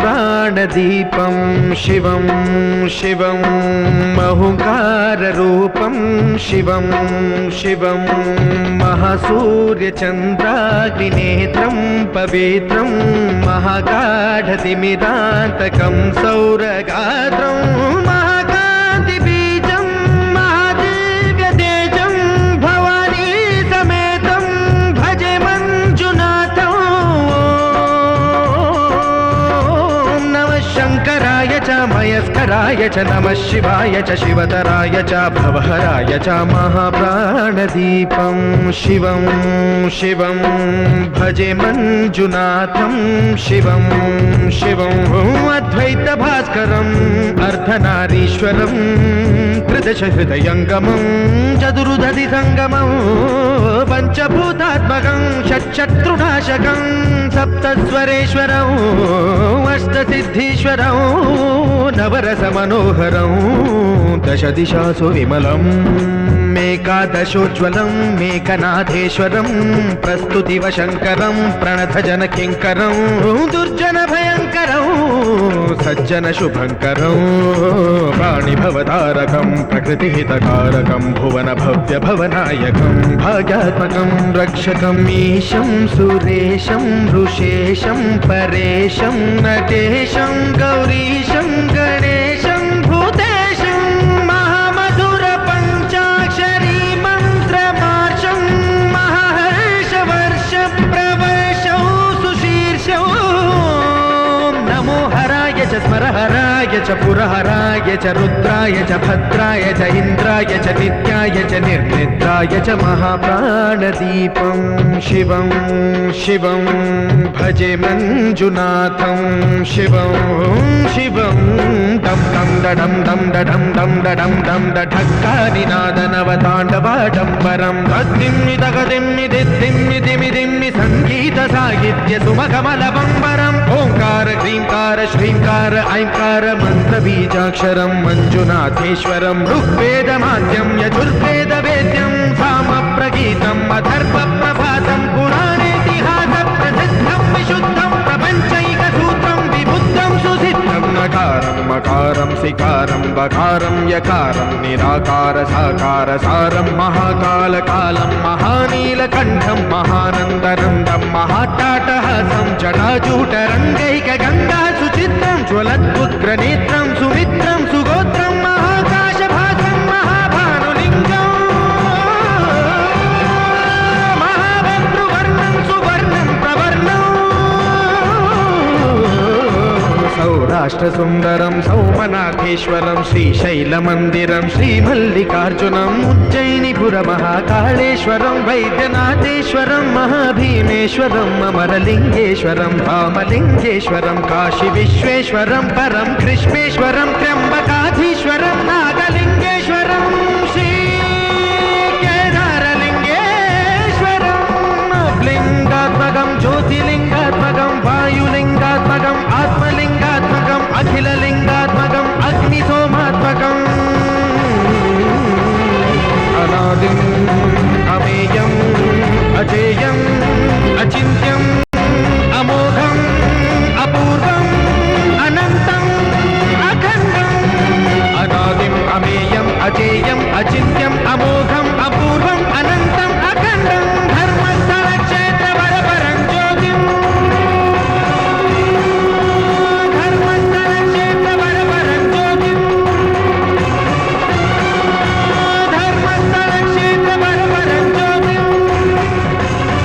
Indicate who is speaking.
Speaker 1: महाप्राणदीपं शिवं शिवं महुङ्काररूपं शिवं शिवं महासूर्यचन्द्राग्निनेत्रं पवित्रं महागाढतिमिरान्तकं सौरगात्रं महाकान्तिबीजं महादिव्यतेजं भवानी समेतं भजे मञ्जुनाथं। नमः शङ्कराय च मयस्कराय च नमः शिवाय च शिवतराय च भवहराय च महाप्राणदीपं शिवं शिवं भजे मञ्जुनाथं शिवं शिवं अद्वैतभास्करम् अर्धनारीश्वरं त्रिदशहृदयङ्गमं चतुर्दधिसङ्गमं पञ्चभूतात्मकं षट्शत्रुनाशकं सप्तस्वरेश्वरं अष्टसिद्धीश्वरं नवरसमनोहरं दशदिशासु विमलम् एकादशोज्ज्वलं मेघनाथेश्वरं प्रस्तुतिव शङ्करं प्रणतजनकिङ्करं दुर्जनभयङ्करं सज्जनशुभङ्करं प्राणिभवतारकं प्रकृतिहितकारकं भुवनभव्यभवनायकं भाग्यात्मकं रक्षकम् ईशं सुरेशं ऋषेशं परेशं नटेशं गौरीशं गणेशं भूतेशं स्मरहराय च पुरहराय च रुद्राय च भद्राय च इन्द्राय च नित्याय च निर्निद्राय च महाप्राणदीपं शिवं शिवं भजे मञ्जुनाथं शिवं शिवं दं दं दडं दं दडं दं दडं दं दढक्कानिनादनवताण्डवाडम्बरं तद्दिम्मि तगदिम्मि दिद्दिम्मि दिमिदिम्मि सङ्गीतसाहित्य सुमकमलबम्बरम् ओङ्कार ह्रीङ्कार श्रीङ्कार ऐङ्कार मन्त्रबीजाक्षरं मञ्जुनाथेश्वरं ऋग्वेदमाद्यं यजुर्वेदवेद्यं सामप्रगीतम् अथर्वप्रभातं पुराणेतिहासप्रसिद्धं विशुद्धं प्रपञ्चैकसूत्रं विबुद्धं सुसिद्धं नकारं मकारं सिकारं बकारं यकारं निराकार साकार सारं महाकालकालं महानीलकण्ठं महानन्दनन्दं महाट्टाटहासं जटाजूटरङ्गैकगङ्गा सुचित्रं ज्वलद्उग्रनेत्रं सुमित्रं सुगोत्रं महाकाशभासं महाभानुलिङ्गं महाभद्रुवर्णं सुवर्णं प्रवर्णं सौराष्ट्रसुन्दरं सौमनाथेश्वरं श्रीशैलमन्दिरं श्रीमल्लिकार्जुनम् उज्जयिनीपुरमहाकाळेश्वरं वैद्यनाथेश्वरं महाभीमेश्वरम् अमरलिङ्गेश्वरं रामलिङ्गेश्वरं काशीविश्वेश्वरं परं कृष्णेश्वरं त्र्यम्बका